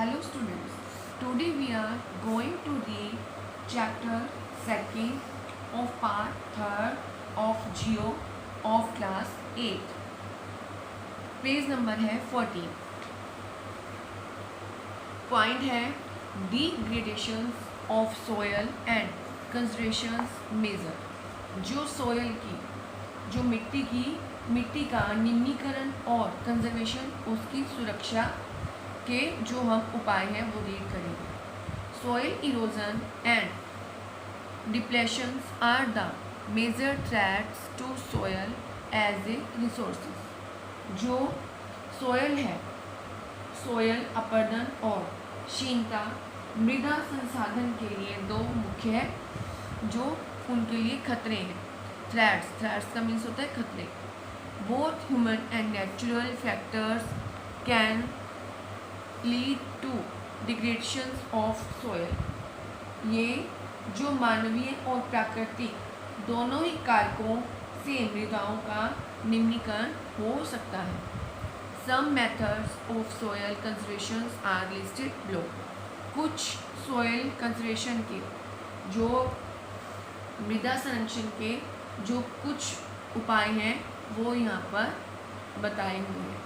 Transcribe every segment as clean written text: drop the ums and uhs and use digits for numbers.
Hello students, today we are going to read chapter 2nd of part 3rd of Geo of class 8. Page number है 14. Point है degradation of soil and conservations major. जो soil की, जो मिट्टी का निम्नीकरण और कंजर्वेशन, उसकी सुरक्षा के जो हम उपाय हैं वो रीड करेंगे. Soil erosion and depletions are the major threats to soil as a resources. जो सोयल है, सोयल अपरदन और क्षीणता मृदा संसाधन के लिए दो मुख्य है जो उनके लिए खतरे हैं. थ्रेट्स का मीन्स होता है खतरे. Both human and natural factors can lead to degradation of soil. ये जो मानवीय और प्राकृतिक दोनों ही कारकों से मृदाओं का निम्नीकरण हो सकता है. Some methods of soil conservation are listed below. कुछ सोयल कंजर्वेशन के, जो मृदा संरक्षण के जो कुछ उपाय हैं वो यहाँ पर बताए हुए हैं.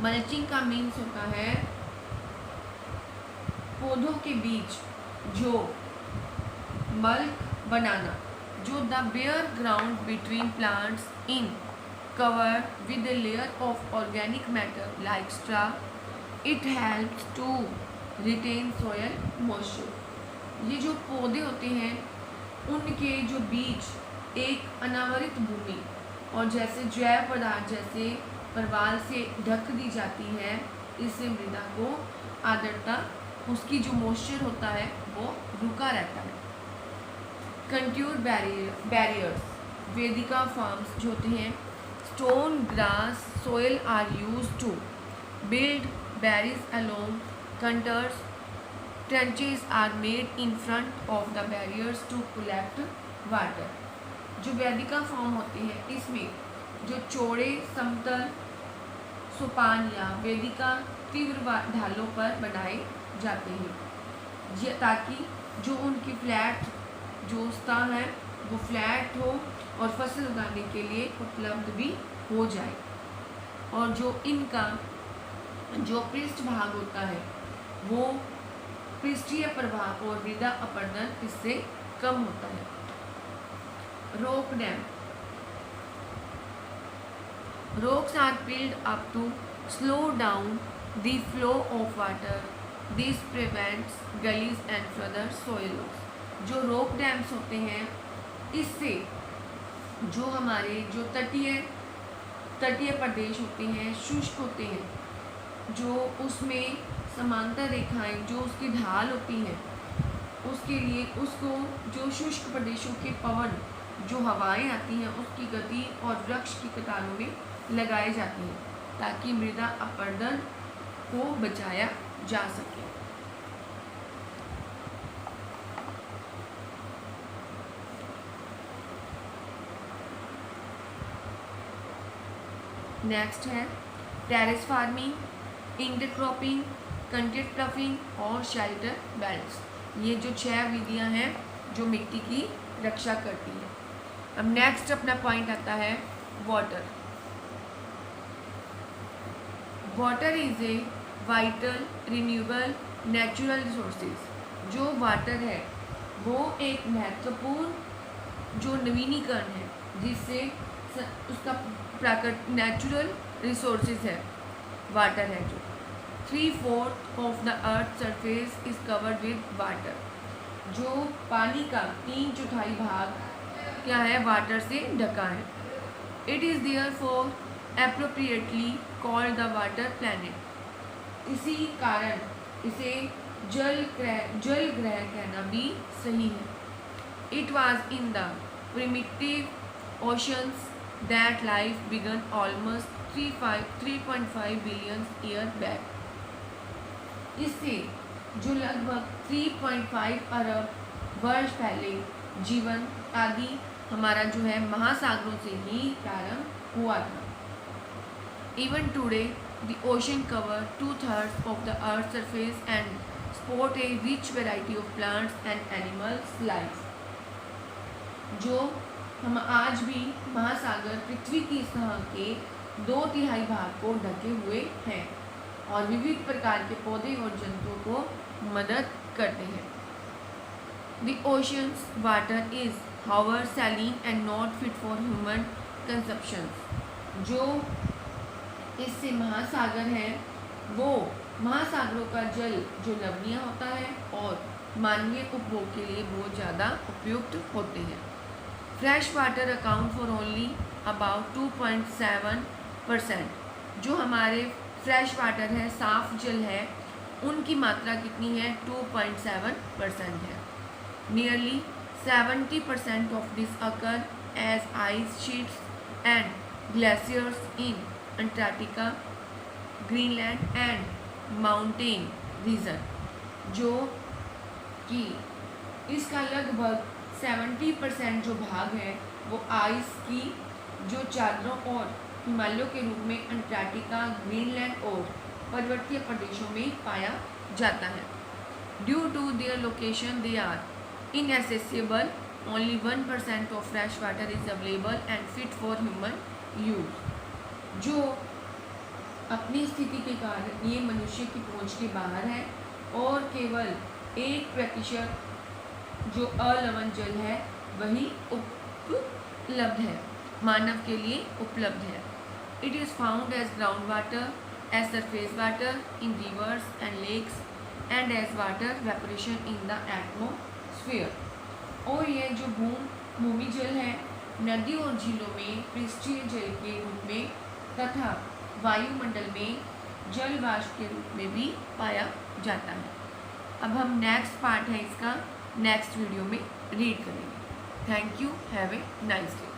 मल्चिंग का मीन्स होता है पौधों के बीच जो मल्क बनाना. जो the bare ground between plants in cover with a layer of organic matter like straw. It helps to retain soil moisture. ये जो पौधे होते हैं उनके जो बीज एक अनावरित भूमि और जैसे जैव पदार्थ जैसे परवाल से ढक दी जाती है, इससे मृदा को आर्द्रता, उसकी जो मॉइस्चर होता है वो रुका रहता है. कंट्यूर बैरियर्स, वेदिका फॉर्म्स जो होते हैं stone grass soil are use to build barriers along contours. Trenches are made in front of the barriers to collect water. जो वेदिका फॉर्म होते हैं इसमें जो चौड़े समतल सोपान या वेदिका तीव्र ढालों पर बनाए जाते हैं ताकि जो उनकी फ्लैट जो स्थान है वो फ्लैट हो और फसल उगाने के लिए उपलब्ध भी हो जाए. और जो इनका जो पृष्ठ भाग होता है वो पृष्ठीय प्रभाव और मृदा अपरदन इससे कम होता है. रोक dam. Rocks are built up to slow down the flow of water. This prevents gullies and further soil loss. जो रोक डैम्स होते हैं इससे जो हमारे जो तटीय प्रदेश होते हैं, शुष्क होते हैं, जो उसमें समांतर रेखाएं जो उसकी ढाल होती हैं, उसके लिए उसको जो शुष्क प्रदेशों के पवन जो हवाएं आती हैं उसकी गति और वृक्ष की कतारों में लगाए जाते हैं ताकि मृदा अपरदन को बचाया जा सके. नेक्स्ट है टेरेस फार्मिंग, इंटरक्रॉपिंग, कंटेड प्लफिंग और शेल्टर बेल्ट्स. ये जो 6 विधियां हैं जो मिट्टी की रक्षा करती हैं. अब नेक्स्ट अपना पॉइंट आता है water. Water is a vital renewable natural resources. जो वाटर है वो एक महत्वपूर्ण जो नवीनीकरण है जिससे उसका प्राकृतिक नेचुरल रिसोर्सेज है, वाटर है. जो 3/4 of the earth surface is covered with water. जो पानी का 3/4 भाग क्या है, वाटर से ढका है. It is therefore appropriately called the water planet. इसी कारण इसे जल ग्रह कहना भी सही है. It was in the primitive oceans that life began almost 3.5 billion year back. इससे जो लगभग 3.5 अरब वर्ष पहले जीवन आदि हमारा जो है महासागरों से ही प्रारंभ हुआ था. Even today, The ocean cover 2/3 of the Earth's surface and support a rich variety of plants and animals' life. जो हम आज भी महासागर पृथ्वी की सतह के 2/3 भाग को ढके हुए हैं और विविध प्रकार के पौधे और जंतुओं को मदद करते हैं. The ocean's water is however saline and not fit for human consumption. जो इससे महासागर है वो महासागरों का जल जो लवणीय होता है और मानवीय उपभोग के लिए बहुत ज़्यादा उपयुक्त होते हैं. Fresh water account for only about 2.7%. जो हमारे फ्रेश वाटर है, साफ जल है, उनकी मात्रा कितनी है? 2.7% है. Nearly 70% of this occur as ice sheets and glaciers in Antarctica, Greenland and mountain region. जो कि इसका लगभग 70% जो भाग है वो आइस की जो चादरों और हिमालयों के रूप में अंटार्कटिका, ग्रीनलैंड और पर्वतीय प्रदेशों में पाया जाता है. Due to their location they are inaccessible. Only 1% of fresh water is available and fit for human use. जो अपनी स्थिति के कारण ये मनुष्य की पहुंच के बाहर है और केवल 1% जो अलवण जल है वही उपलब्ध है, मानव के लिए उपलब्ध है. It is found as ground water, as surface water in rivers and lakes and as water evaporation in the atmosphere. और ये जो भूमि जल है नदी और झीलों में पृष्ठीय जल के रूप में तथा वायुमंडल में जल वाष्प के रूप में भी पाया जाता है. अब हम नेक्स्ट पार्ट है इसका नेक्स्ट वीडियो में रीड करेंगे. Thank you. Have a nice day.